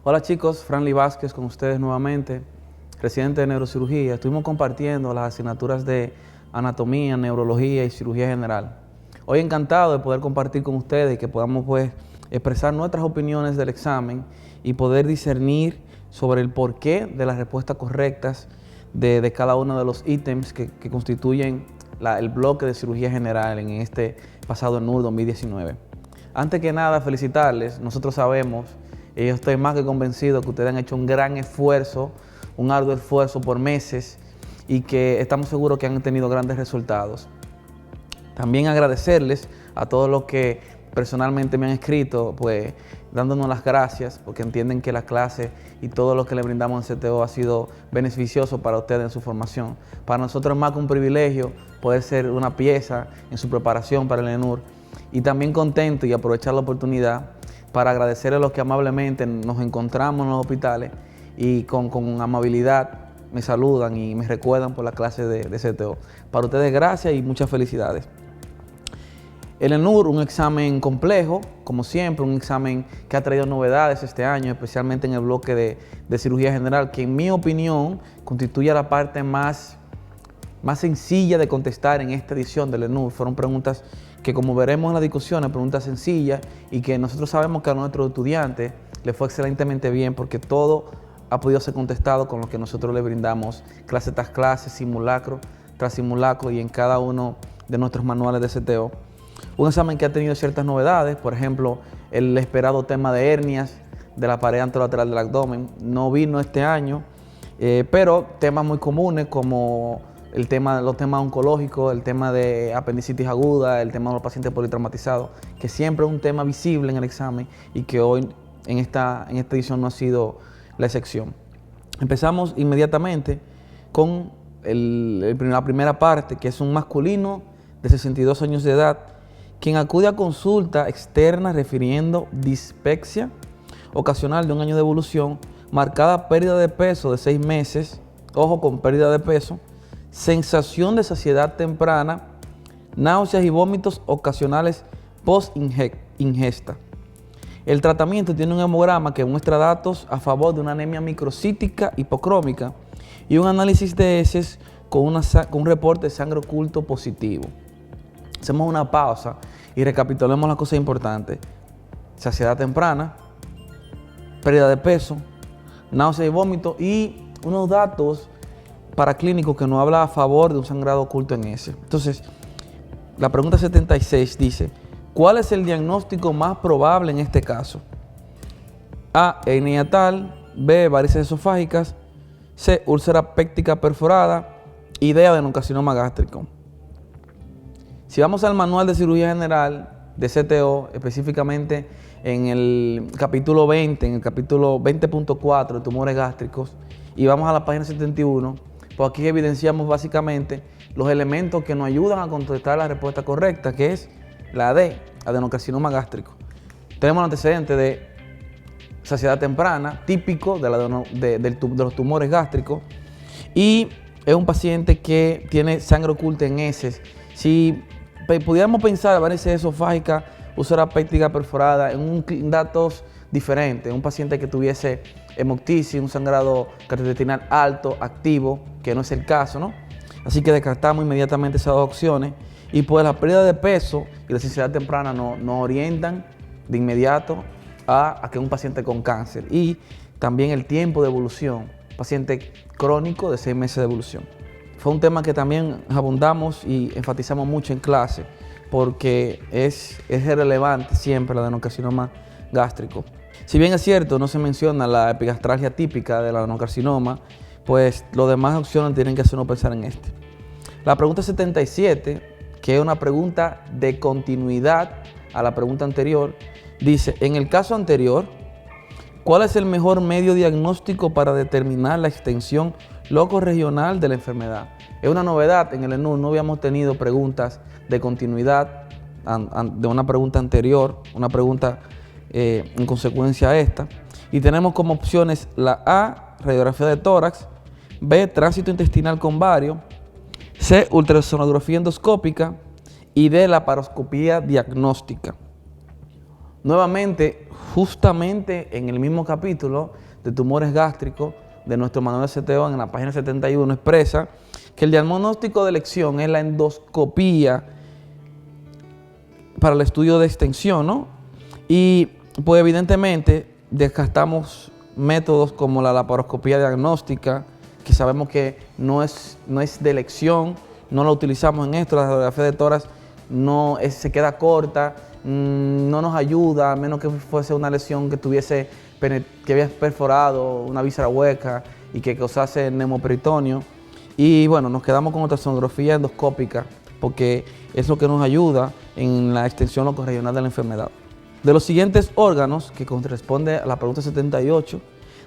Hola chicos, Franly Vázquez con ustedes nuevamente, residente de neurocirugía. Estuvimos compartiendo las asignaturas de anatomía, neurología y cirugía general. Hoy encantado de poder compartir con ustedes y que podamos expresar nuestras opiniones del examen y poder discernir sobre el porqué de las respuestas correctas de cada uno de los ítems que constituyen el bloque de cirugía general en este pasado ENUR 2019. Antes que nada, felicitarles. Nosotros sabemos, y yo estoy más que convencido que ustedes han hecho un gran esfuerzo, un arduo esfuerzo por meses y que estamos seguros que han tenido grandes resultados. También agradecerles a todos los que personalmente me han escrito, pues dándonos las gracias porque entienden que la clase y todo lo que le brindamos en CTO ha sido beneficioso para ustedes en su formación. Para nosotros es más que un privilegio poder ser una pieza en su preparación para el ENUR y también contento y aprovechar la oportunidad para agradecer a los que amablemente nos encontramos en los hospitales y con amabilidad me saludan y me recuerdan por la clase de CTO. Para ustedes gracias y muchas felicidades. El ENUR, un examen complejo, como siempre, un examen que ha traído novedades este año, especialmente en el bloque de cirugía general, que en mi opinión constituye la parte más sencilla de contestar en esta edición del ENUR. Fueron preguntas que, como veremos en las discusiones, preguntas sencillas y que nosotros sabemos que a nuestros estudiantes les fue excelentemente bien porque todo ha podido ser contestado con lo que nosotros les brindamos clase tras clase, simulacro tras simulacro y en cada uno de nuestros manuales de CTO. Un examen que ha tenido ciertas novedades, por ejemplo, el esperado tema de hernias de la pared anterolateral del abdomen no vino este año, pero temas muy comunes como los temas oncológicos, el tema de apendicitis aguda, el tema de los pacientes politraumatizados, que siempre es un tema visible en el examen y que hoy en esta edición no ha sido la excepción. Empezamos inmediatamente con la primera parte, que es un masculino de 62 años de edad, quien acude a consulta externa refiriendo dispepsia ocasional de un año de evolución, marcada pérdida de peso de 6 meses, ojo con pérdida de peso, sensación de saciedad temprana, náuseas y vómitos ocasionales post-ingesta. El tratamiento tiene un hemograma que muestra datos a favor de una anemia microcítica hipocrómica y un análisis de heces con un reporte de sangre oculto positivo. Hacemos una pausa y recapitulemos las cosas importantes. Saciedad temprana, pérdida de peso, náuseas y vómitos y unos datos paraclínicos que nos habla a favor de un sangrado oculto en heces. Entonces, la pregunta 76 dice, ¿cuál es el diagnóstico más probable en este caso? A, hernia hiatal, B, varices esofágicas, C, úlcera péptica perforada y D, adenocarcinoma gástrico. Si vamos al manual de cirugía general de CTO, específicamente en el capítulo 20, en el capítulo 20.4 de tumores gástricos, y vamos a la página 71, pues aquí evidenciamos básicamente los elementos que nos ayudan a contestar la respuesta correcta, que es la D, adenocarcinoma gástrico. Tenemos el antecedente de saciedad temprana, típico de los tumores gástricos, y es un paciente que tiene sangre oculta en heces. Si pudiéramos pensar varices esofágicas, úlcera péptica perforada en datos diferentes, un paciente que tuviese hemoptisis, un sangrado gastrointestinal alto, activo, que no es el caso, ¿no? Así que descartamos inmediatamente esas dos opciones y pues la pérdida de peso y la saciedad temprana nos orientan de inmediato a que es un paciente con cáncer y también el tiempo de evolución, paciente crónico de 6 meses de evolución. Fue un tema que también abundamos y enfatizamos mucho en clase porque es relevante siempre el adenocarcinoma gástrico. Si bien es cierto, no se menciona la epigastralgia típica del adenocarcinoma, pues las demás opciones tienen que hacernos pensar en este. La pregunta 77, que es una pregunta de continuidad a la pregunta anterior, dice, en el caso anterior, ¿cuál es el mejor medio diagnóstico para determinar la extensión locorregional de la enfermedad? Es una novedad en el ENUR, no habíamos tenido preguntas de continuidad de una pregunta anterior, una pregunta en consecuencia a esta. Y tenemos como opciones la A, radiografía de tórax, B, tránsito intestinal con bario, C, ultrasonografía endoscópica y D, laparoscopía diagnóstica. Nuevamente, justamente en el mismo capítulo de tumores gástricos de nuestro manual de CTO, en la página 71, expresa que el diagnóstico de elección es la endoscopía para el estudio de extensión, ¿no? Y pues evidentemente descartamos métodos como la laparoscopía diagnóstica, que sabemos que no es de elección, no la utilizamos en esto, la radiografía de tórax se queda corta, no nos ayuda, a menos que fuese una lesión que había perforado una víscera hueca y que causase neumoperitoneo. Y bueno, nos quedamos con ultrasonografía endoscópica porque es lo que nos ayuda en la extensión locorregional de la enfermedad. De los siguientes órganos, que corresponde a la pregunta 78,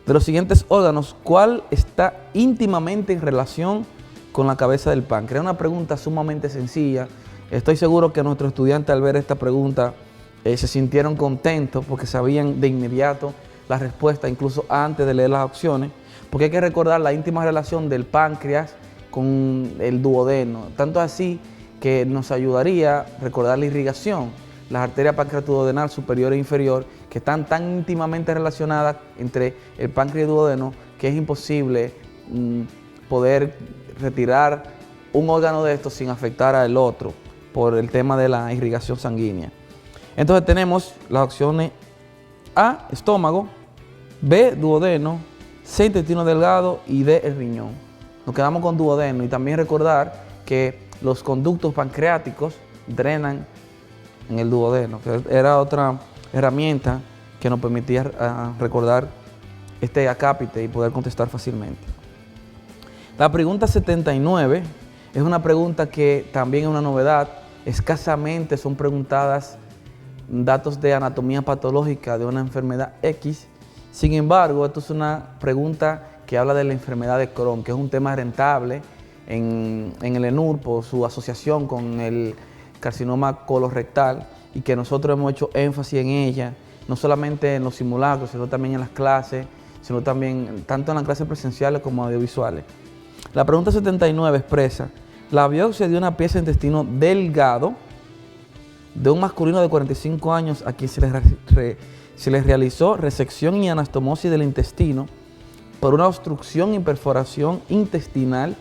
de los siguientes órganos, ¿cuál está íntimamente en relación con la cabeza del páncreas? Es una pregunta sumamente sencilla. Estoy seguro que nuestros estudiantes al ver esta pregunta se sintieron contentos porque sabían de inmediato la respuesta, incluso antes de leer las opciones, porque hay que recordar la íntima relación del páncreas con el duodeno. Tanto así que nos ayudaría a recordar la irrigación, las arterias pancreatoduodenal superior e inferior, que están tan íntimamente relacionadas entre el páncreas y el duodeno que es imposible poder retirar un órgano de estos sin afectar al otro por el tema de la irrigación sanguínea. Entonces tenemos las opciones A, estómago, B, duodeno, C, intestino delgado y D, el riñón. Nos quedamos con duodeno y también recordar que los conductos pancreáticos drenan en el duodeno, que era otra herramienta que nos permitía recordar este acápite y poder contestar fácilmente. La pregunta 79 es una pregunta que también es una novedad. Escasamente son preguntadas datos de anatomía patológica de una enfermedad X. Sin embargo, esto es una pregunta que habla de la enfermedad de Crohn, que es un tema rentable en el ENUR por su asociación con el carcinoma colorectal y que nosotros hemos hecho énfasis en ella, no solamente en los simulacros, sino también en las clases, sino también tanto en las clases presenciales como audiovisuales. La pregunta 79 expresa: la biopsia de una pieza de intestino delgado de un masculino de 45 años a quien se le realizó resección y anastomosis del intestino por una obstrucción y perforación intestinal,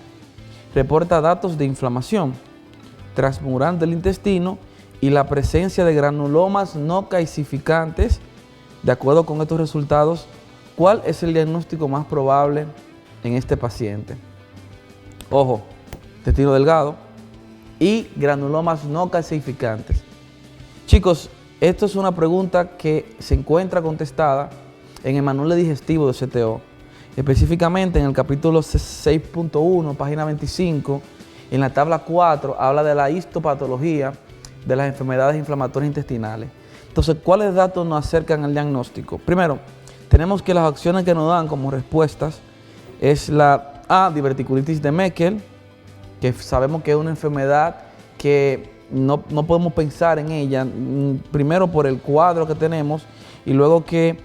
reporta datos de inflamación transmural del intestino y la presencia de granulomas no calcificantes. De acuerdo con estos resultados, ¿cuál es el diagnóstico más probable en este paciente? Ojo, intestino delgado y granulomas no calcificantes. Chicos, esto es una pregunta que se encuentra contestada en el manual de digestivo de CTO, específicamente en el capítulo 6.1, página 25, en la tabla 4, habla de la histopatología de las enfermedades inflamatorias intestinales. Entonces, ¿cuáles datos nos acercan al diagnóstico? Primero, tenemos que las opciones que nos dan como respuestas es la A, diverticulitis de Meckel, que sabemos que es una enfermedad que no podemos pensar en ella, primero por el cuadro que tenemos y luego que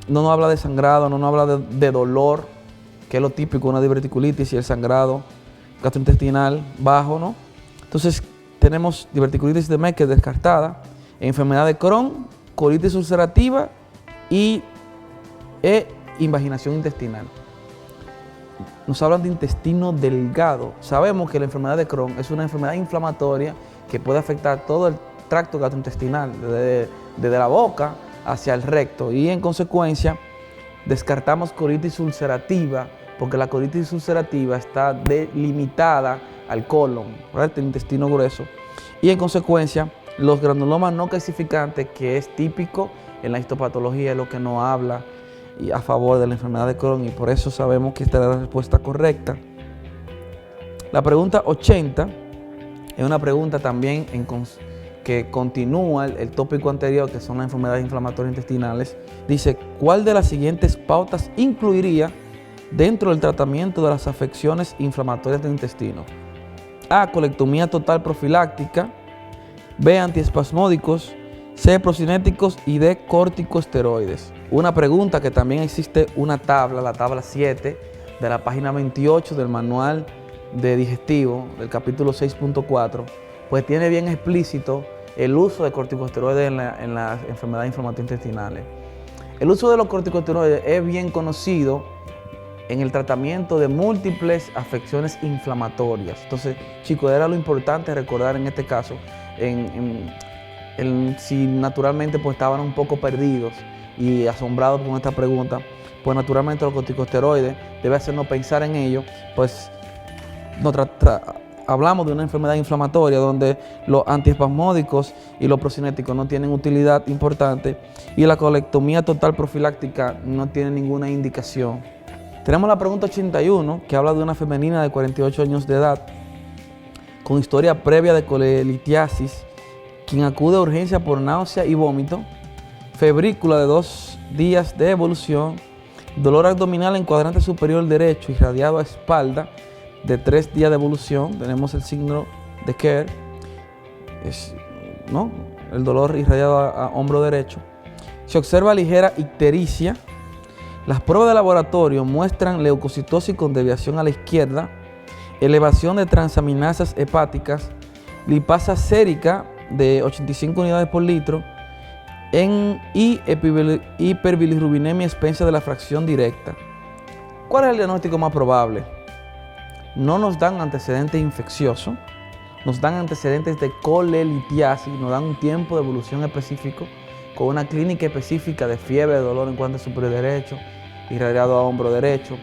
no nos habla de sangrado, no nos habla de dolor, que es lo típico de una diverticulitis, y el sangrado gastrointestinal bajo, ¿no? Entonces tenemos diverticulitis de Meckel descartada, enfermedad de Crohn, colitis ulcerativa y invaginación intestinal. Nos hablan de intestino delgado. Sabemos que la enfermedad de Crohn es una enfermedad inflamatoria que puede afectar todo el tracto gastrointestinal, desde la boca hacia el recto, y en consecuencia descartamos colitis ulcerativa porque la colitis ulcerativa está delimitada al colon, ¿verdad? El intestino grueso, y en consecuencia los granulomas no calcificantes, que es típico en la histopatología, es lo que nos habla y a favor de la enfermedad de Crohn, y por eso sabemos que esta es la respuesta correcta. La pregunta 80 es una pregunta también que continúa el tópico anterior, que son las enfermedades inflamatorias intestinales. Dice: ¿cuál de las siguientes pautas incluiría dentro del tratamiento de las afecciones inflamatorias del intestino? A, colectomía total profiláctica; B, antiespasmódicos; C, procinéticos; y D, corticosteroides. Una pregunta que también existe una tabla, la tabla 7 de la página 28 del manual de digestivo del capítulo 6.4, pues tiene bien explícito el uso de corticosteroides en las enfermedades inflamatorias intestinales. El uso de los corticosteroides es bien conocido en el tratamiento de múltiples afecciones inflamatorias. Entonces, chicos, era lo importante recordar en este caso, si naturalmente pues estaban un poco perdidos y asombrados con esta pregunta, pues naturalmente los corticosteroides debe hacernos pensar en ello, pues hablamos de una enfermedad inflamatoria donde los antiespasmódicos y los procinéticos no tienen utilidad importante y la colectomía total profiláctica no tiene ninguna indicación. Tenemos la pregunta 81 que habla de una femenina de 48 años de edad con historia previa de colelitiasis, quien acude a urgencia por náusea y vómito, febrícula de 2 días de evolución, dolor abdominal en cuadrante superior derecho irradiado a espalda de 3 días de evolución. Tenemos el signo de Kerr, el dolor irradiado a hombro derecho. Se observa ligera ictericia. Las pruebas de laboratorio muestran leucocitosis con desviación a la izquierda, elevación de transaminasas hepáticas, lipasa sérica de 85 unidades por litro y hiperbilirrubinemia expensa de la fracción directa. ¿Cuál es el diagnóstico más probable? No nos dan antecedentes infecciosos, nos dan antecedentes de colelitiasis, nos dan un tiempo de evolución específico con una clínica específica de fiebre, de dolor en cuadrante superior derecho, irradiado a hombro derecho,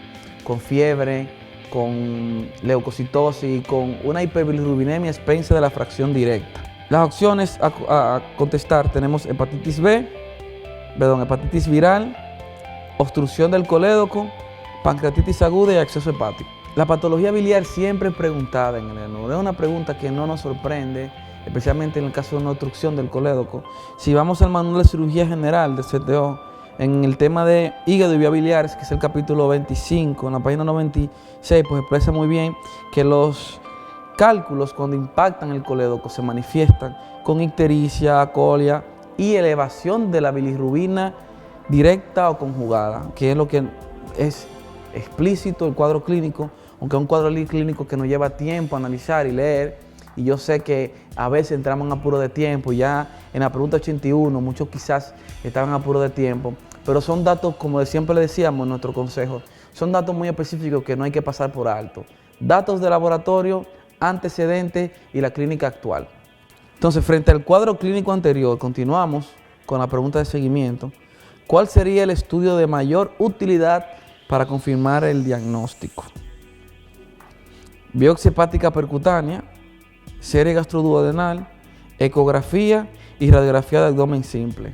con fiebre, con leucocitosis y con una hiperbilirrubinemia expensa de la fracción directa. Las opciones a contestar tenemos hepatitis hepatitis viral, obstrucción del colédoco, pancreatitis aguda y acceso hepático. La patología biliar siempre es preguntada en el ENUR. Es una pregunta que no nos sorprende, especialmente en el caso de una obstrucción del colédoco. Si vamos al manual de cirugía general del CTO, en el tema de hígado y vía biliares, que es el capítulo 25, en la página 96, pues expresa muy bien que los cálculos cuando impactan el colédoco se manifiestan con ictericia, acolia y elevación de la bilirrubina directa o conjugada, que es lo que es explícito el cuadro clínico, aunque es un cuadro clínico que nos lleva tiempo a analizar y leer, y yo sé que a veces entramos en apuro de tiempo, y ya en la pregunta 81 muchos quizás estaban en apuro de tiempo, pero son datos, como siempre le decíamos en nuestro consejo, son datos muy específicos que no hay que pasar por alto. Datos de laboratorio, antecedentes y la clínica actual. Entonces, frente al cuadro clínico anterior, continuamos con la pregunta de seguimiento. ¿Cuál sería el estudio de mayor utilidad para confirmar el diagnóstico? Biopsia hepática percutánea, serie gastroduodenal, ecografía y radiografía de abdomen simple.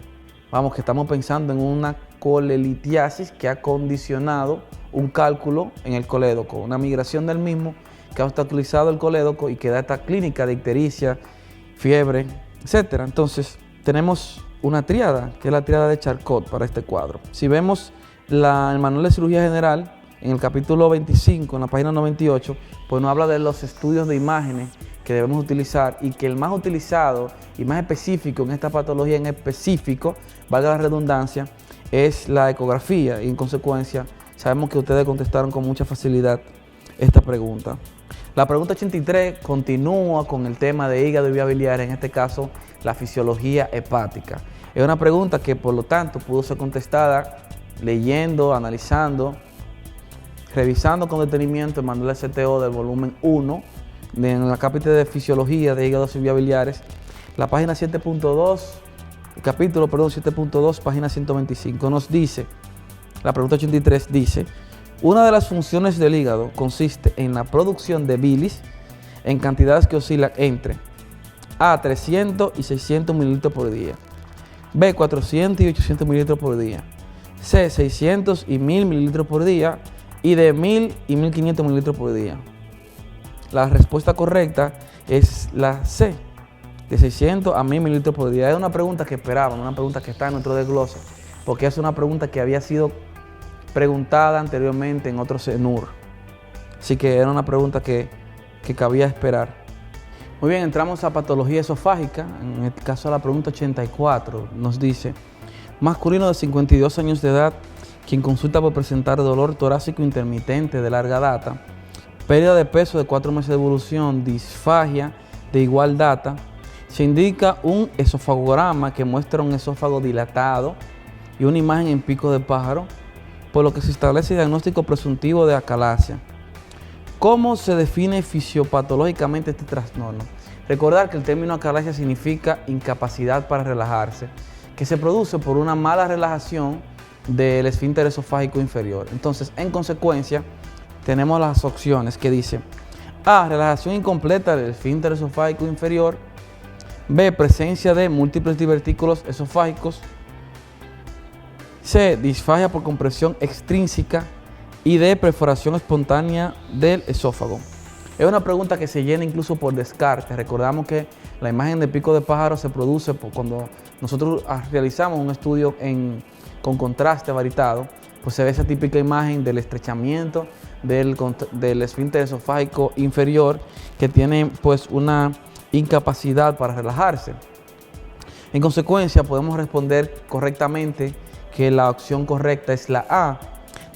Vamos, que estamos pensando en una colelitiasis que ha condicionado un cálculo en el colédoco, una migración del mismo que ha obstaculizado el colédoco y que da esta clínica de ictericia, fiebre, etc. Entonces, tenemos una tríada, que es la tríada de Charcot para este cuadro. Si vemos el manual de cirugía general, en el capítulo 25, en la página 98, pues nos habla de los estudios de imágenes que debemos utilizar y que el más utilizado y más específico en esta patología en específico, valga la redundancia, es la ecografía y en consecuencia sabemos que ustedes contestaron con mucha facilidad esta pregunta. La pregunta 83 continúa con el tema de hígado y vía biliar, en este caso la fisiología hepática. Es una pregunta que por lo tanto pudo ser contestada leyendo, analizando, revisando con detenimiento el manual del CTO del volumen 1, en la capítulo de fisiología de hígado y vía biliares, la página 7.2, el capítulo, 7.2, página 125, nos dice, la pregunta 83 dice, una de las funciones del hígado consiste en la producción de bilis en cantidades que oscilan entre A, 300 y 600 mililitros por día, B, 400 y 800 mililitros por día, C, 600 y 1000 mililitros por día, y de 1000 y 1500 mililitros por día. La respuesta correcta es la C, de 600 a 1000 mililitros por día. Es una pregunta que esperaban, una pregunta que está en nuestro desglose, porque es una pregunta que había sido preguntada anteriormente en otros ENUR. Así que era una pregunta que cabía esperar. Muy bien, entramos a patología esofágica. En el caso de la pregunta 84, nos dice, masculino de 52 años de edad, quien consulta por presentar dolor torácico intermitente de larga data, pérdida de peso de 4 meses de evolución, disfagia de igual data, Se indica un esofagograma que muestra un esófago dilatado y una imagen en pico de pájaro, por lo que se establece el diagnóstico presuntivo de acalasia. ¿Cómo se define fisiopatológicamente este trastorno? Recordar que el término acalasia significa incapacidad para relajarse, que se produce por una mala relajación del esfínter esofágico inferior. Entonces, en consecuencia, tenemos las opciones que dice A, relajación incompleta del esfínter esofágico inferior; B, presencia de múltiples divertículos esofágicos; C, disfagia por compresión extrínseca; y D, perforación espontánea del esófago. Es una pregunta que se llena incluso por descarte. Recordamos que la imagen de pico de pájaro se produce cuando nosotros realizamos un estudio con contraste varitado, pues se ve esa típica imagen del estrechamiento del esfínter esofágico inferior, que tiene pues una incapacidad para relajarse. En consecuencia, podemos responder correctamente que la opción correcta es la A.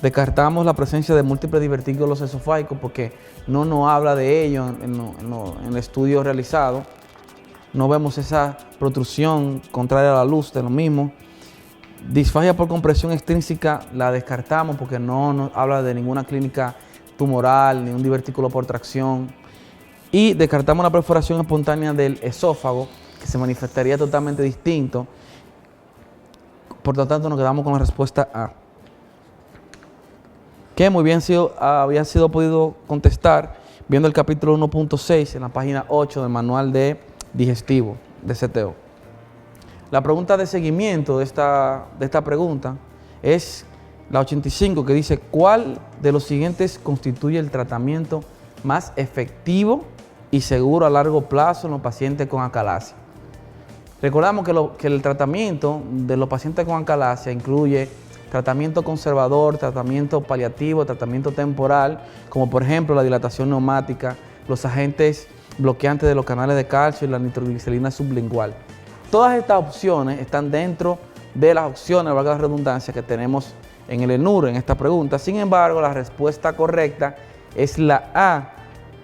Descartamos la presencia de múltiples divertículos esofágicos porque no nos habla de ello en el estudio realizado. No vemos esa protrusión contraria a la luz de lo mismo. Disfagia por compresión extrínseca la descartamos porque no nos habla de ninguna clínica tumoral, ni un divertículo por tracción. Y descartamos la perforación espontánea del esófago, que se manifestaría totalmente distinto. Por lo tanto, nos quedamos con la respuesta A, que muy bien había sido podido contestar viendo el capítulo 1.6 en la página 8 del manual de digestivo de CTO. La pregunta de seguimiento de esta pregunta es la 85, que dice: ¿cuál de los siguientes constituye el tratamiento más efectivo y seguro a largo plazo en los pacientes con acalasia? Recordamos que el tratamiento de los pacientes con acalasia incluye tratamiento conservador, tratamiento paliativo, tratamiento temporal, como por ejemplo la dilatación neumática, los agentes bloqueantes de los canales de calcio y la nitroglicerina sublingual. Todas estas opciones están dentro de las opciones, valga la redundancia, que tenemos en el ENUR en esta pregunta. Sin embargo, la respuesta correcta es la A,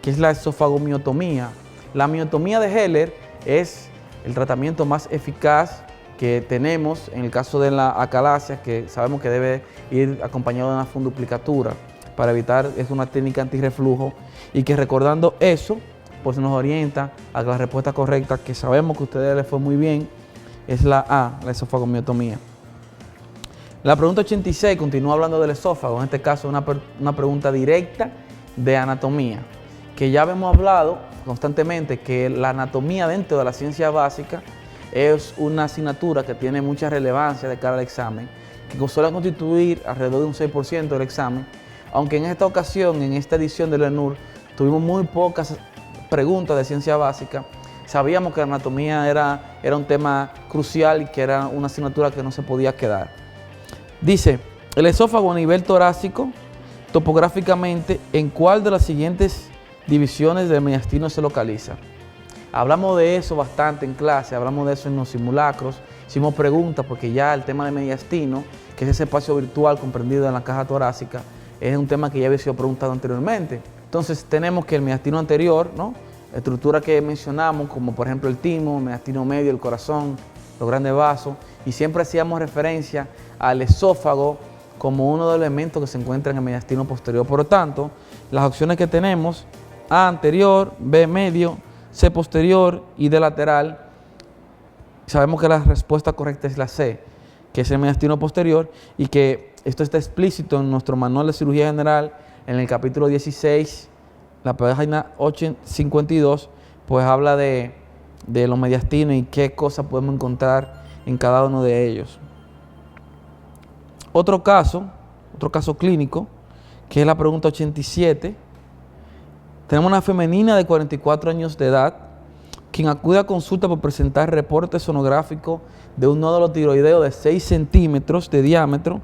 que es la esofagomiotomía. La miotomía de Heller es el tratamiento más eficaz que tenemos en el caso de la acalasia, que sabemos que debe ir acompañado de una funduplicatura para evitar, es una técnica antirreflujo, y que recordando eso, pues nos orienta a la respuesta correcta, que sabemos que a ustedes les fue muy bien, es la A, la esofagomiotomía. La pregunta 86 continúa hablando del esófago, en este caso una pregunta directa de anatomía, que ya hemos hablado constantemente que la anatomía dentro de la ciencia básica es una asignatura que tiene mucha relevancia de cara al examen, que suele constituir alrededor de un 6% del examen, aunque en esta ocasión, en esta edición del ENUR, tuvimos muy pocas preguntas de ciencia básica. Sabíamos que la anatomía era un tema crucial y que era una asignatura que no se podía quedar. Dice: el esófago a nivel torácico, topográficamente, ¿en cuál de las siguientes divisiones del mediastino se localiza? Hablamos de eso bastante en clase, hablamos de eso en los simulacros, hicimos preguntas porque ya el tema de mediastino, que es ese espacio virtual comprendido en la caja torácica, es un tema que ya había sido preguntado anteriormente. Entonces tenemos que el mediastino anterior, ¿no?, estructura que mencionamos, como por ejemplo el timo, el mediastino medio, el corazón, los grandes vasos, y siempre hacíamos referencia al esófago como uno de los elementos que se encuentra en el mediastino posterior. Por lo tanto, las opciones que tenemos: A anterior, B medio, C posterior y D lateral. Sabemos que la respuesta correcta es la C, que es el mediastino posterior, y que esto está explícito en nuestro manual de cirugía general en el capítulo 16, la página 852, pues habla de los mediastinos y qué cosas podemos encontrar en cada uno de ellos. Otro caso clínico, que es la pregunta 87. Tenemos una femenina de 44 años de edad, quien acude a consulta por presentar reporte sonográfico de un nódulo tiroideo de 6 centímetros de diámetro,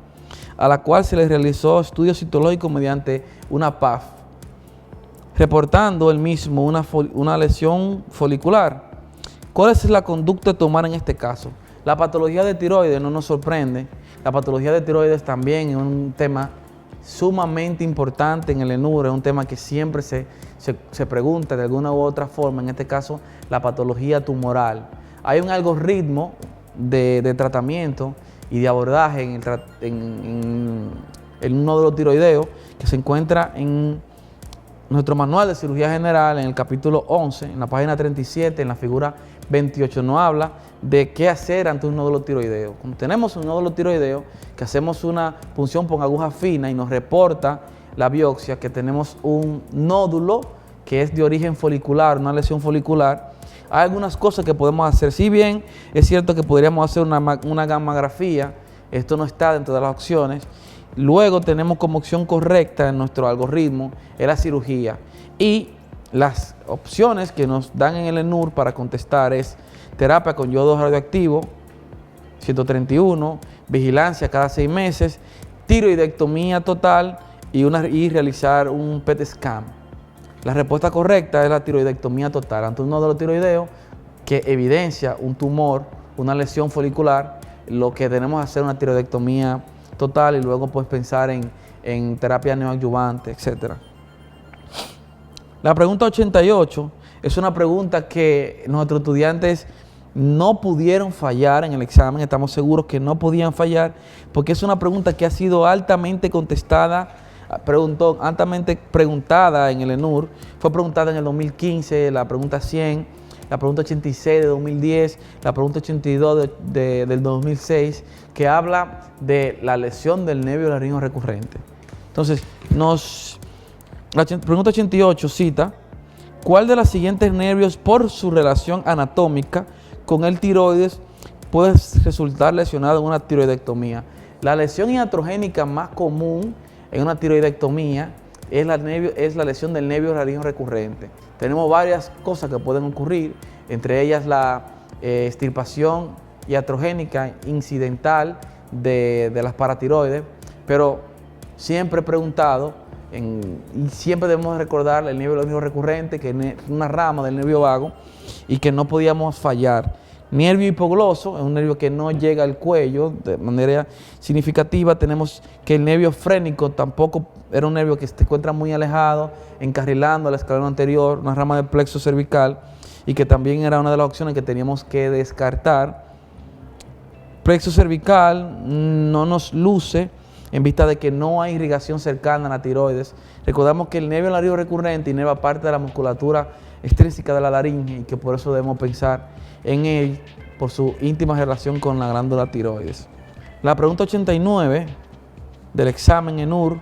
a la cual se le realizó estudio citológico mediante una PAF, reportando el mismo una lesión folicular. ¿Cuál es la conducta a tomar en este caso? La patología de tiroides no nos sorprende. La patología de tiroides también es un tema sumamente importante en el ENUR, es un tema que siempre se pregunta de alguna u otra forma, en este caso la patología tumoral. Hay un algoritmo de tratamiento y de abordaje en un nódulo tiroideo que se encuentra en nuestro manual de cirugía general, en el capítulo 11, en la página 37, en la figura 28, nos habla de qué hacer ante un nódulo tiroideo. Cuando tenemos un nódulo tiroideo, que hacemos una punción con aguja fina y nos reporta la biopsia que tenemos un nódulo que es de origen folicular, una lesión folicular, hay algunas cosas que podemos hacer. Si bien es cierto que podríamos hacer una gammagrafía, esto no está dentro de las opciones. Luego tenemos como opción correcta en nuestro algoritmo es la cirugía. Y las opciones que nos dan en el ENUR para contestar es terapia con yodo radioactivo, 131, vigilancia cada 6 meses, tiroidectomía total y realizar un PET scan. La respuesta correcta es la tiroidectomía total ante un nódulo tiroideo que evidencia un tumor, una lesión folicular. Lo que tenemos que hacer es una tiroidectomía total y luego pues pensar en terapia neoadyuvante, etc. La pregunta 88 es una pregunta que nuestros estudiantes no pudieron fallar en el examen. Estamos seguros que no podían fallar porque es una pregunta que ha sido altamente contestada, altamente preguntada en el ENUR. Fue preguntada en el 2015, la pregunta 100, la pregunta 86 de 2010, la pregunta 82 del 2006, que habla de la lesión del nervio laríngeo recurrente. Entonces, la pregunta 88 cita, ¿cuál de los siguientes nervios por su relación anatómica con el tiroides puede resultar lesionado en una tiroidectomía? La lesión iatrogénica más común en una tiroidectomía es la lesión del nervio laríngeo recurrente. Tenemos varias cosas que pueden ocurrir, entre ellas la extirpación iatrogénica incidental de las paratiroides, pero siempre he preguntado, y siempre debemos recordar el nervio laríngeo recurrente, que es una rama del nervio vago y que no podíamos fallar. Nervio hipogloso es un nervio que no llega al cuello de manera significativa. Tenemos que el nervio frénico tampoco era un nervio que se encuentra muy alejado, encarrilando el escalón anterior, una rama del plexo cervical, y que también era una de las opciones que teníamos que descartar. Plexo cervical no nos luce en vista de que no hay irrigación cercana a la tiroides. Recordamos que el nervio laríngeo recurrente inerva parte de la musculatura extrínseca de la laringe y que por eso debemos pensar en él por su íntima relación con la glándula tiroides. La pregunta 89 del examen ENUR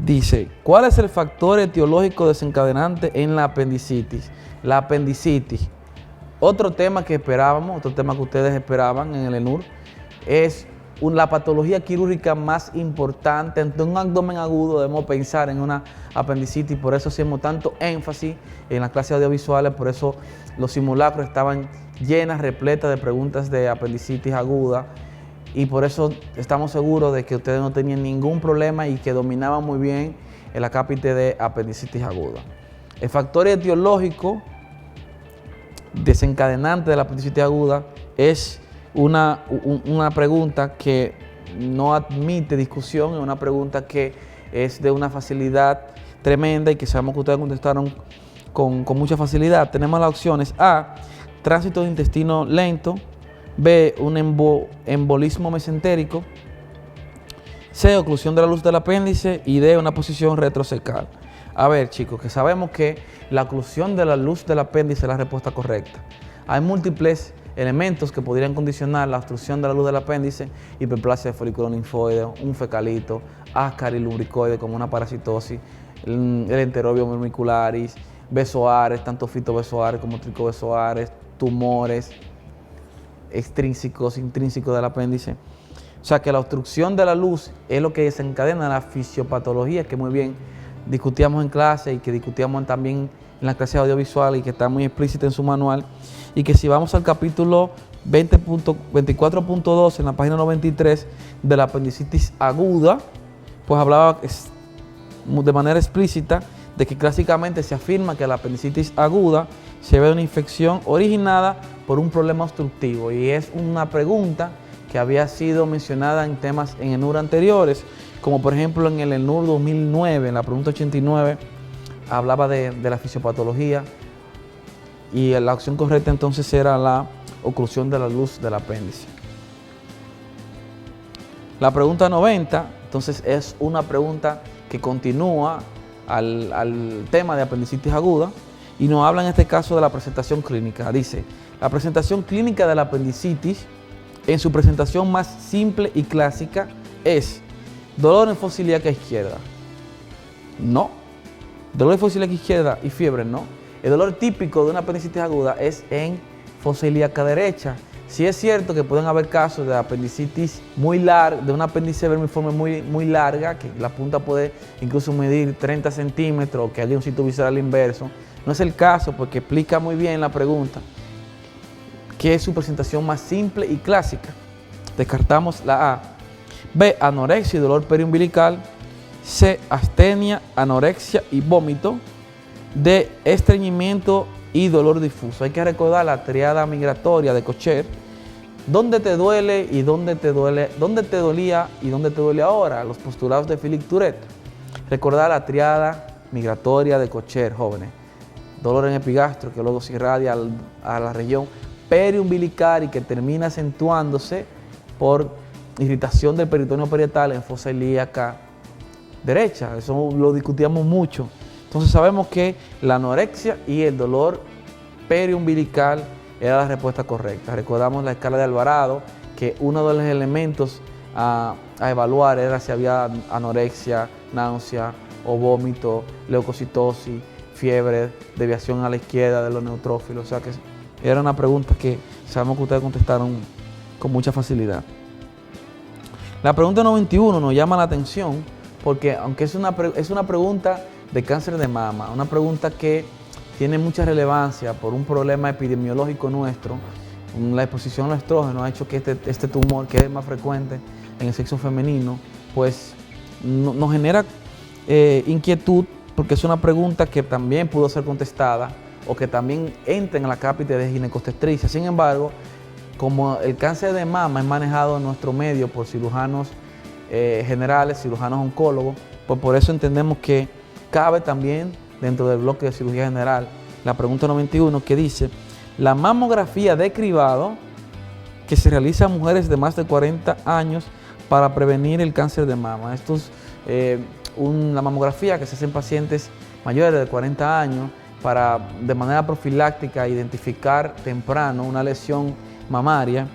dice, ¿cuál es el factor etiológico desencadenante en la apendicitis? La apendicitis, otro tema que esperábamos, otro tema que ustedes esperaban en el ENUR, es la patología quirúrgica más importante. Ante un abdomen agudo debemos pensar en una apendicitis, por eso hacemos tanto énfasis en las clases audiovisuales, por eso los simulacros estaban llenas, repletas de preguntas de apendicitis aguda, y por eso estamos seguros de que ustedes no tenían ningún problema y que dominaban muy bien el acápite de apendicitis aguda. El factor etiológico desencadenante de la apendicitis aguda es una pregunta que no admite discusión, es una pregunta que es de una facilidad tremenda y que sabemos que ustedes contestaron con mucha facilidad. Tenemos las opciones: A, tránsito de intestino lento; B, un embolismo mesentérico; C, oclusión de la luz del apéndice; y D, una posición retrocecal. A ver, chicos, que sabemos que la oclusión de la luz del apéndice es la respuesta correcta. Hay múltiples elementos que podrían condicionar la obstrucción de la luz del apéndice: hiperplasia de folículo linfóide, un fecalito, ascaris lubricoide como una parasitosis, el enterobio vermicularis, besoares, tanto fitobesoares como tricobesoares, tumores extrínsecos, intrínsecos del apéndice. O sea que la obstrucción de la luz es lo que desencadena la fisiopatología, que muy bien discutíamos en clase y que discutíamos también en la clase audiovisual y que está muy explícita en su manual, y que si vamos al capítulo 24.2 en la página 93 de la apendicitis aguda, pues hablaba de manera explícita de que clásicamente se afirma que la apendicitis aguda se ve una infección originada por un problema obstructivo, y es una pregunta que había sido mencionada en temas en ENUR anteriores, como por ejemplo en el ENUR 2009, en la pregunta 89, hablaba de la fisiopatología y la opción correcta entonces era la oclusión de la luz del apéndice. La pregunta 90, entonces, es una pregunta que continúa al tema de apendicitis aguda y nos habla en este caso de la presentación clínica. Dice, la presentación clínica de la apendicitis en su presentación más simple y clásica es dolor en fosa ilíaca izquierda. No. Dolor en fosa ilíaca izquierda y fiebre, no. El dolor típico de una apendicitis aguda es en fosa ilíaca derecha. Sí es cierto que pueden haber casos de apendicitis muy larga, de un apéndice vermiforme muy larga, que la punta puede incluso medir 30 centímetros o que haya un sitio visceral inverso. No es el caso porque explica muy bien la pregunta, que es su presentación más simple y clásica. Descartamos la A. B, anorexia y dolor periumbilical. C, astenia, anorexia y vómito. D, estreñimiento y dolor difuso. Hay que recordar la triada migratoria de Kocher. ¿Dónde te duele y dónde te duele? ¿Dónde te dolía y dónde te duele ahora? Los postulados de Philippe-Tourette. Recordar la triada migratoria de Kocher, jóvenes. Dolor en epigastro que luego se irradia a la región periumbilical y que termina acentuándose por irritación del peritoneo parietal en fosa ilíaca derecha. Eso lo discutíamos mucho. Entonces sabemos que la anorexia y el dolor periumbilical era la respuesta correcta. Recordamos la escala de Alvarado, que uno de los elementos a evaluar era si había anorexia, náusea o vómito, leucocitosis, fiebre, desviación a la izquierda de los neutrófilos. O sea que era una pregunta que sabemos que ustedes contestaron con mucha facilidad. La pregunta 91 nos llama la atención porque aunque es una pregunta de cáncer de mama, una pregunta que tiene mucha relevancia por un problema epidemiológico nuestro, la exposición al estrógeno ha hecho que este tumor, que es más frecuente en el sexo femenino, pues nos genera inquietud porque es una pregunta que también pudo ser contestada o que también entra en la cápita de ginecobstetricia. Sin embargo, como el cáncer de mama es manejado en nuestro medio por cirujanos generales, cirujanos oncólogos, pues por eso entendemos que cabe también dentro del bloque de cirugía general la pregunta 91 que dice, la mamografía de cribado que se realiza a mujeres de más de 40 años para prevenir el cáncer de mama. Esto es la mamografía que se hace en pacientes mayores de 40 años para de manera profiláctica identificar temprano una lesión mamaria.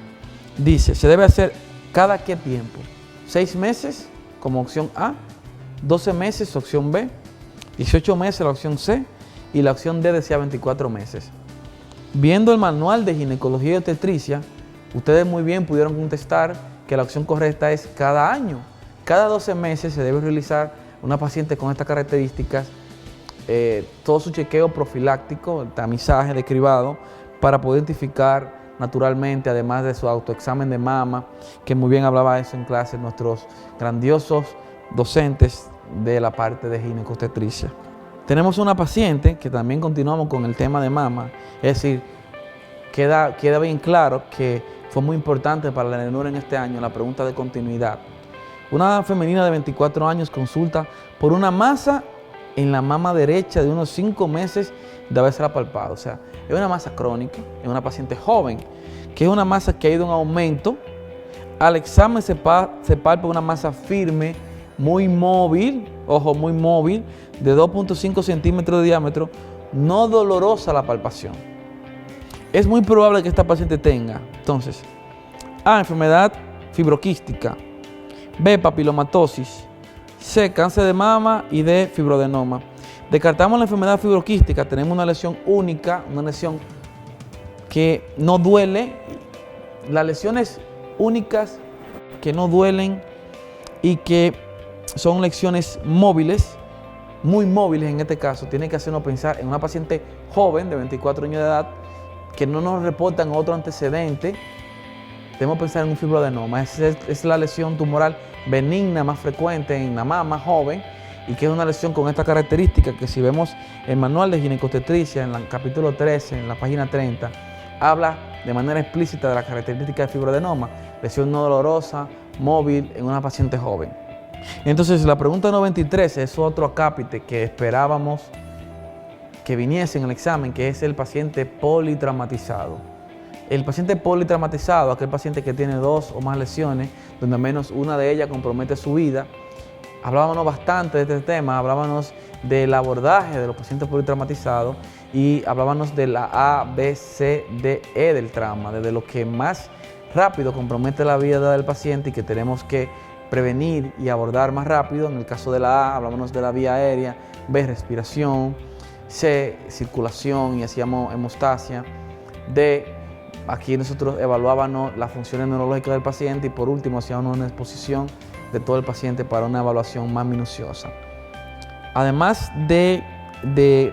Dice, se debe hacer ¿cada qué tiempo? 6 meses como opción A, 12 meses opción B, 18 meses la opción C y la opción D decía 24 meses. Viendo el manual de ginecología y obstetricia, ustedes muy bien pudieron contestar que la opción correcta es cada año. Cada 12 meses se debe realizar una paciente con estas características, todo su chequeo profiláctico, el tamizaje de cribado, para poder identificar naturalmente, además de su autoexamen de mama, que muy bien hablaba eso en clase nuestros grandiosos docentes de la parte de ginecobstetricia. Tenemos una paciente que también continuamos con el tema de mama, es decir, queda bien claro que fue muy importante para la ENUR en este año la pregunta de continuidad. Una femenina de 24 años consulta por una masa en la mama derecha de unos 5 meses de habérsela palpado. O sea, es una masa crónica, es una paciente joven, que es una masa que ha ido en aumento. Al examen se palpa una masa firme, muy móvil, ojo, muy móvil, de 2.5 centímetros de diámetro, no dolorosa la palpación. Es muy probable que esta paciente tenga, entonces, A, enfermedad fibroquística, B, papilomatosis, C, cáncer de mama y D, fibroadenoma. Descartamos la enfermedad fibroquística, tenemos una lesión única, una lesión que no duele. Las lesiones únicas que no duelen y que son lesiones móviles, muy móviles en este caso, tiene que hacernos pensar en una paciente joven de 24 años de edad que no nos reportan otro antecedente. Debemos pensar en un fibroadenoma. Es la lesión tumoral benigna más frecuente en la mama joven y que es una lesión con esta característica que si vemos el manual de ginecobstetricia en el capítulo 13, en la página 30, habla de manera explícita de la característica del fibroadenoma. lesión no dolorosa, móvil en una paciente joven. Entonces la pregunta 93 es otro acápite que esperábamos que viniese en el examen, que es el paciente politraumatizado. El paciente politraumatizado, aquel paciente que tiene 2 o más lesiones, donde al menos una de ellas compromete su vida. Hablábamos bastante de este tema, hablábamos del abordaje de los pacientes politraumatizados y hablábamos de la A, B, C, D, E del trauma, desde lo que más rápido compromete la vida del paciente y que tenemos que prevenir y abordar más rápido. En el caso de la A, hablábamos de la vía aérea, B, respiración, C, circulación y hacíamos hemostasia, D, aquí nosotros evaluábamos las funciones neurológicas del paciente y por último hacíamos una exposición de todo el paciente para una evaluación más minuciosa. Además de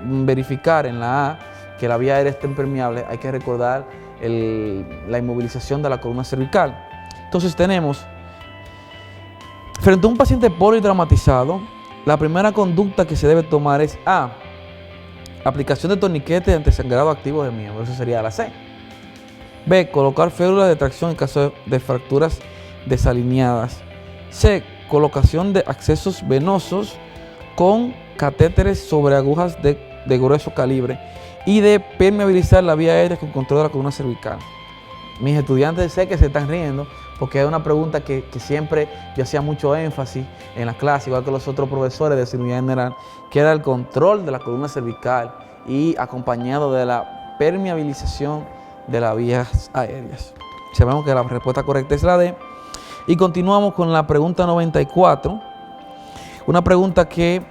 verificar en la A que la vía aérea está impermeable, hay que recordar la inmovilización de la columna cervical. Entonces tenemos, frente a un paciente politraumatizado, la primera conducta que se debe tomar es A, aplicación de torniquetes antisangrado activo de miembro, eso sería la C. B, colocar férulas de tracción en caso de fracturas desalineadas. C, colocación de accesos venosos con catéteres sobre agujas de grueso calibre. Y D, permeabilizar la vía aérea con control de la columna cervical. Mis estudiantes sé que se están riendo porque es una pregunta que siempre yo hacía mucho énfasis en la clase, igual que los otros profesores de cirugía general, que era el control de la columna cervical y acompañado de la permeabilización de las vías aéreas. Sabemos que la respuesta correcta es la D. Y continuamos con la pregunta 94, una pregunta que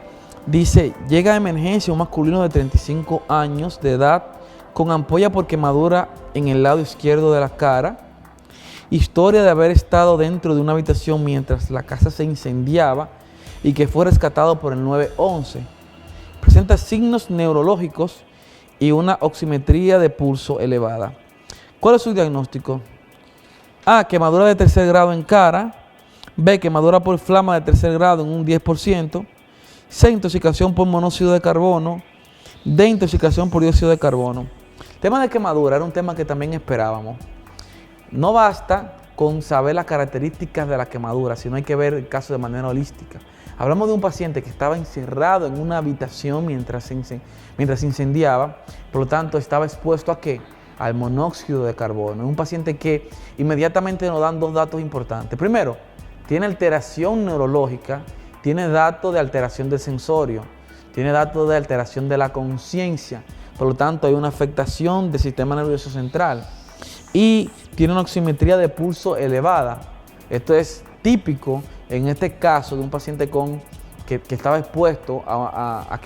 dice, llega a emergencia un masculino de 35 años de edad con ampolla por quemadura en el lado izquierdo de la cara, historia de haber estado dentro de una habitación mientras la casa se incendiaba y que fue rescatado por el 911. Presenta signos neurológicos y una oximetría de pulso elevada. ¿Cuál es su diagnóstico? A, quemadura de 3er grado en cara. B, quemadura por flama de 3er grado en un 10%. C, intoxicación por monóxido de carbono. D, intoxicación por dióxido de carbono. El tema de quemadura era un tema que también esperábamos. No basta con saber las características de la quemadura, sino hay que ver el caso de manera holística. Hablamos de un paciente que estaba encerrado en una habitación mientras se incendiaba, por lo tanto estaba expuesto ¿a qué? Al monóxido de carbono. Es un paciente que inmediatamente nos dan 2 datos importantes. Primero, tiene alteración neurológica, tiene datos de alteración del sensorio, tiene datos de alteración de la conciencia, por lo tanto hay una afectación del sistema nervioso central y tiene una oximetría de pulso elevada. Esto es típico en este caso de un paciente que estaba expuesto a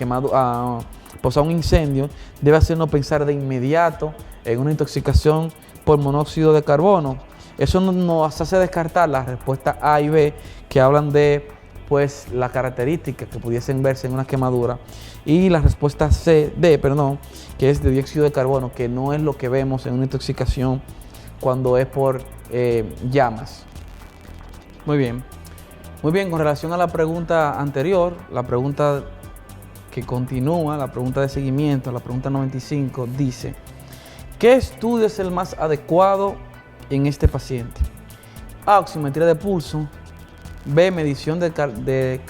un incendio. Debe hacernos pensar de inmediato en una intoxicación por monóxido de carbono. Eso nos hace descartar la respuesta A y B, que hablan de las características que pudiesen verse en una quemadura, y la respuesta D, que es de dióxido de carbono, que no es lo que vemos en una intoxicación cuando es por llamas. Muy bien, con relación a la pregunta anterior, la pregunta que continúa, la pregunta de seguimiento, la pregunta 95, dice: ¿qué estudio es el más adecuado en este paciente? A, oximetría de pulso. B, medición de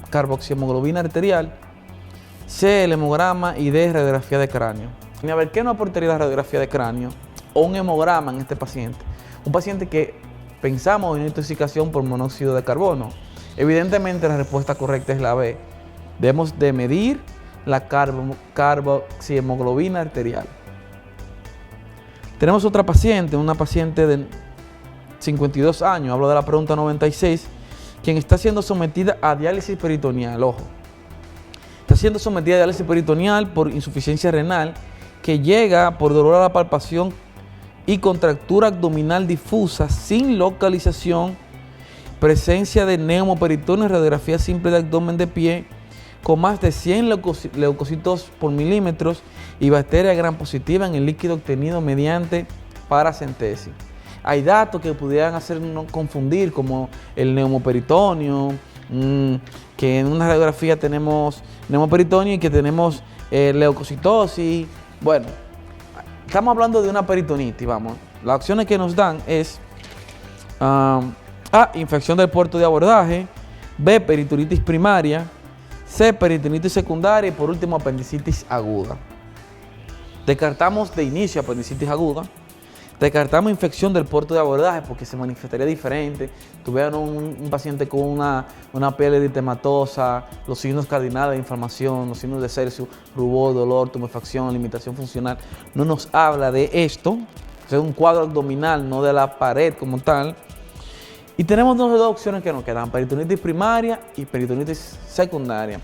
carboxiemoglobina arterial. C, el hemograma. Y D, radiografía de cráneo. Y a ver, ¿qué nos aportaría la radiografía de cráneo o un hemograma en este paciente? Un paciente que pensamos en una intoxicación por monóxido de carbono. Evidentemente la respuesta correcta es la B. Debemos de medir la carboxiemoglobina arterial. Tenemos otra paciente, una paciente de 52 años, hablo de la pregunta 96, quien está siendo sometida a diálisis peritoneal. Ojo, está siendo sometida a diálisis peritoneal por insuficiencia renal que llega por dolor a la palpación y contractura abdominal difusa sin localización, presencia de neumoperitoneo y radiografía simple de abdomen de pie, con más de 100 leucocitos por milímetros y bacteria gram positiva en el líquido obtenido mediante paracentesis. Hay datos que pudieran hacernos confundir, como el neumoperitoneo, que en una radiografía tenemos neumoperitoneo y que tenemos leucocitosis. Bueno, estamos hablando de una peritonitis, vamos. Las opciones que nos dan es A, infección del puerto de abordaje. B, peritonitis primaria. C, peritonitis secundaria. Y por último, apendicitis aguda. Descartamos de inicio apendicitis aguda. Descartamos infección del puerto de abordaje porque se manifestaría diferente. Tuvieron un paciente con una piel eritematosa, los signos cardinales de inflamación, los signos de Celsius, rubor, dolor, tumefacción, limitación funcional. No nos habla de esto. Es un cuadro abdominal, no de la pared como tal. Y tenemos dos opciones que nos quedan, peritonitis primaria y peritonitis secundaria.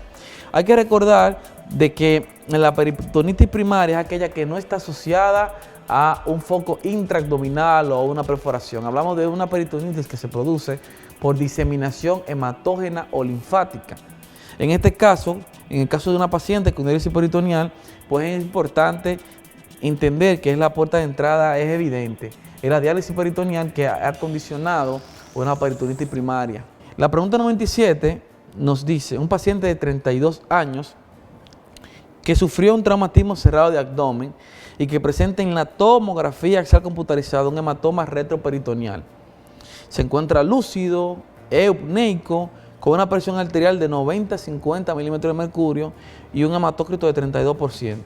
Hay que recordar de que la peritonitis primaria es aquella que no está asociada a un foco intraabdominal o una perforación. Hablamos de una peritonitis que se produce por diseminación hematógena o linfática. En este caso, en el caso de una paciente con diálisis peritoneal, pues es importante entender que la puerta de entrada es evidente. Es la diálisis peritoneal que ha condicionado una peritonitis primaria. La pregunta 97 nos dice, un paciente de 32 años que sufrió un traumatismo cerrado de abdomen y que presenta en la tomografía axial computarizada un hematoma retroperitoneal. Se encuentra lúcido, eupneico, con una presión arterial de 90-50 milímetros de mercurio y un hematócrito de 32%.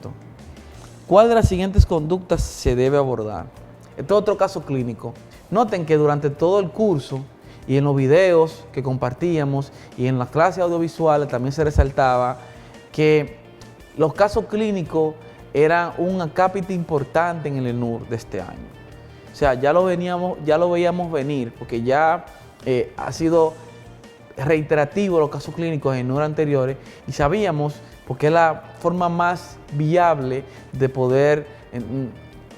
¿Cuál de las siguientes conductas se debe abordar? Este es otro caso clínico. Noten que durante todo el curso y en los videos que compartíamos y en las clases audiovisuales también se resaltaba que los casos clínicos eran un acápite importante en el ENUR de este año. O sea, ya lo veíamos venir, porque ya ha sido reiterativo los casos clínicos en ENUR anteriores y sabíamos, porque es la forma más viable de poder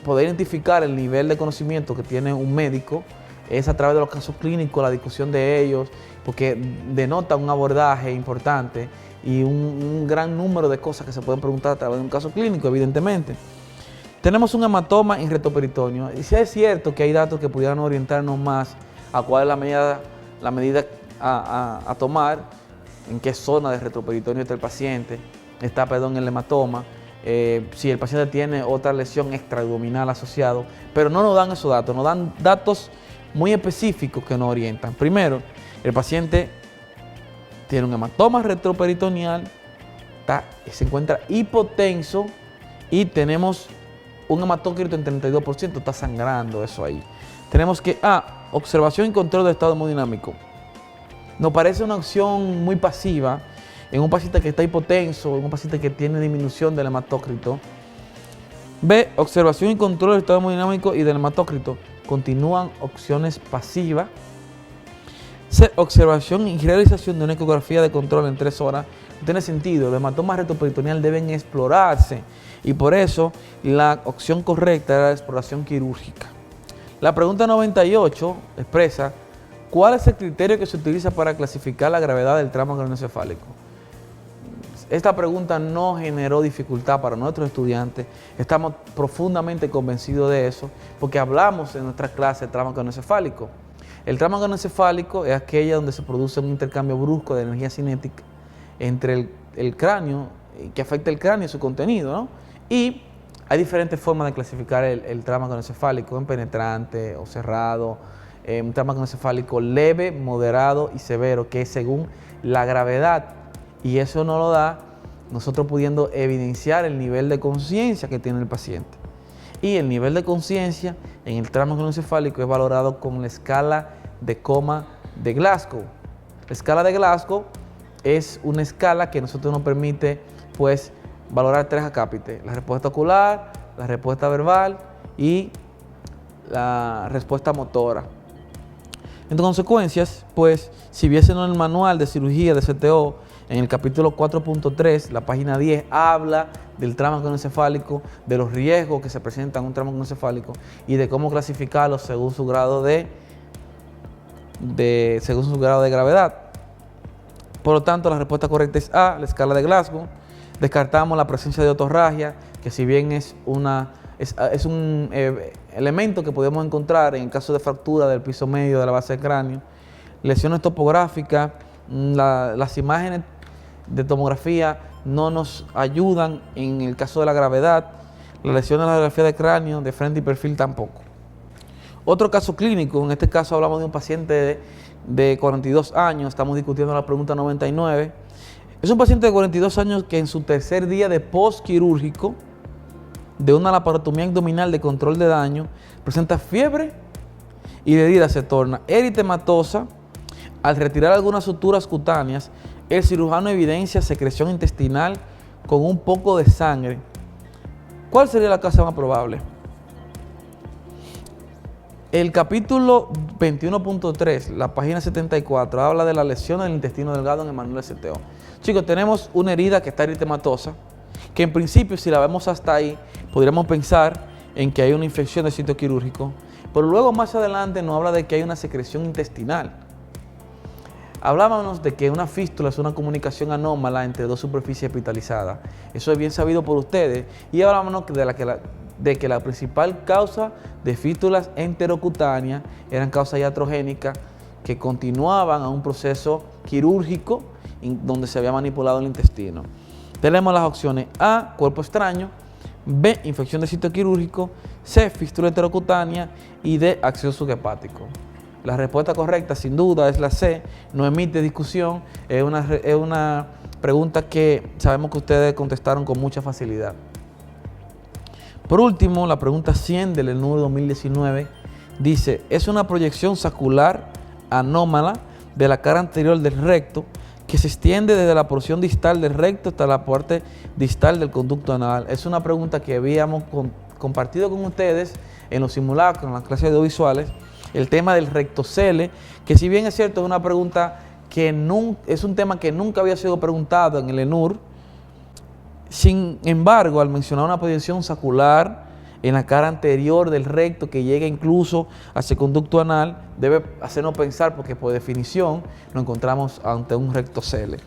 identificar el nivel de conocimiento que tiene un médico, es a través de los casos clínicos, la discusión de ellos, porque denota un abordaje importante y un gran número de cosas que se pueden preguntar a través de un caso clínico, evidentemente. Tenemos un hematoma en retoperitoneo y si es cierto que hay datos que pudieran orientarnos más a cuál es la medida a tomar, en qué zona de retoperitoneo está el paciente, el hematoma, si el paciente tiene otra lesión extraabdominal asociado, pero no nos dan esos datos, nos dan datos muy específicos que nos orientan. Primero, el paciente tiene un hematoma retroperitoneal, se encuentra hipotenso y tenemos un hematócrito en 32%, está sangrando eso ahí. Tenemos que observación y control del estado hemodinámico. Nos parece una opción muy pasiva en un paciente que está hipotenso, en un paciente que tiene disminución del hematócrito. B, observación y control del estado hemodinámico y del hematócrito. Continúan opciones pasivas. C, observación y realización de una ecografía de control en 3 horas. No tiene sentido, los hematomas retroperitoneal deben explorarse y por eso la opción correcta era la exploración quirúrgica. La pregunta 98 expresa ¿cuál es el criterio que se utiliza para clasificar la gravedad del trauma craneoencefálico? Esta pregunta no generó dificultad para nuestros estudiantes. Estamos profundamente convencidos de eso porque hablamos en nuestras clases de trauma craneoencefálico. El trauma craneoencefálico es aquella donde se produce un intercambio brusco de energía cinética entre el cráneo, que afecta el cráneo y su contenido, ¿no? Y hay diferentes formas de clasificar el trauma craneoencefálico, en penetrante o cerrado, un trauma craneoencefálico leve, moderado y severo, que es según la gravedad. Y eso nos lo da nosotros pudiendo evidenciar el nivel de conciencia que tiene el paciente. Y el nivel de conciencia en el trauma craneoencefálico es valorado con la escala de coma de Glasgow. La escala de Glasgow es una escala que a nosotros nos permite pues valorar 3 acápites: la respuesta ocular, la respuesta verbal y la respuesta motora. En consecuencias, pues si viesen en el manual de cirugía de CTO, en el capítulo 4.3, la página 10, habla del trauma craneoencefálico, de los riesgos que se presentan en un trauma craneoencefálico y de cómo clasificarlo según su grado de gravedad. Por lo tanto, la respuesta correcta es A, la escala de Glasgow. Descartamos la presencia de otorragia, que si bien es un elemento que podemos encontrar en caso de fractura del piso medio de la base del cráneo. Lesiones topográficas, las imágenes de tomografía no nos ayudan en el caso de la gravedad. Las lesiones de la radiografía de cráneo de frente y perfil tampoco. Otro caso clínico, en este caso hablamos de un paciente de 42 años, estamos discutiendo la pregunta 99. Es un paciente de 42 años que en su tercer día de postquirúrgico de una laparotomía abdominal de control de daño presenta fiebre y la herida se torna eritematosa. Al retirar algunas suturas cutáneas, el cirujano evidencia secreción intestinal con un poco de sangre. ¿Cuál sería la causa más probable? El capítulo 21.3, la página 74, habla de la lesión del intestino delgado en el manual de CTO. Chicos, tenemos una herida que está eritematosa, que en principio, si la vemos hasta ahí, podríamos pensar en que hay una infección del sitio quirúrgico, pero luego más adelante nos habla de que hay una secreción intestinal. Hablábamos de que una fístula es una comunicación anómala entre dos superficies epitelizadas. Eso es bien sabido por ustedes. Y hablábamos de que la principal causa de fístulas enterocutáneas eran causas iatrogénicas que continuaban a un proceso quirúrgico donde se había manipulado el intestino. Tenemos las opciones A, cuerpo extraño; B, infección del sitio quirúrgico; C, fístula enterocutánea; y D, acceso subhepático. La respuesta correcta, sin duda, es la C, no emite discusión, es una pregunta que sabemos que ustedes contestaron con mucha facilidad. Por último, la pregunta 100 del ENUR 2019 dice: es una proyección saccular anómala de la cara anterior del recto que se extiende desde la porción distal del recto hasta la parte distal del conducto anal. Es una pregunta que habíamos compartido con ustedes en los simulacros, en las clases audiovisuales, el tema del rectocele, que si bien es cierto es una pregunta que es un tema que nunca había sido preguntado en el ENUR. Sin embargo, al mencionar una proyección saccular en la cara anterior del recto que llega incluso hacia el conducto anal, debe hacernos pensar, porque por definición nos encontramos ante un rectocele.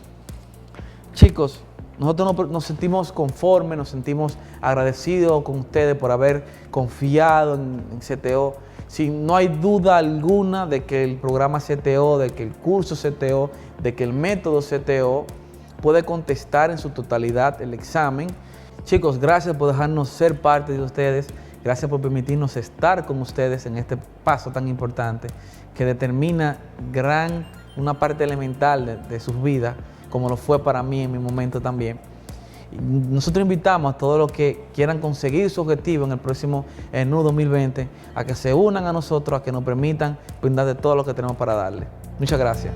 Chicos, nosotros nos sentimos conformes, nos sentimos agradecidos con ustedes por haber confiado en CTO. No hay duda alguna de que el programa CTO, de que el curso CTO, de que el método CTO puede contestar en su totalidad el examen. Chicos, gracias por dejarnos ser parte de ustedes. Gracias por permitirnos estar con ustedes en este paso tan importante que determina una parte elemental de sus vidas, como lo fue para mí en mi momento también. Nosotros invitamos a todos los que quieran conseguir su objetivo en el próximo ENUR 2020 a que se unan a nosotros, a que nos permitan brindar de todo lo que tenemos para darle. Muchas gracias.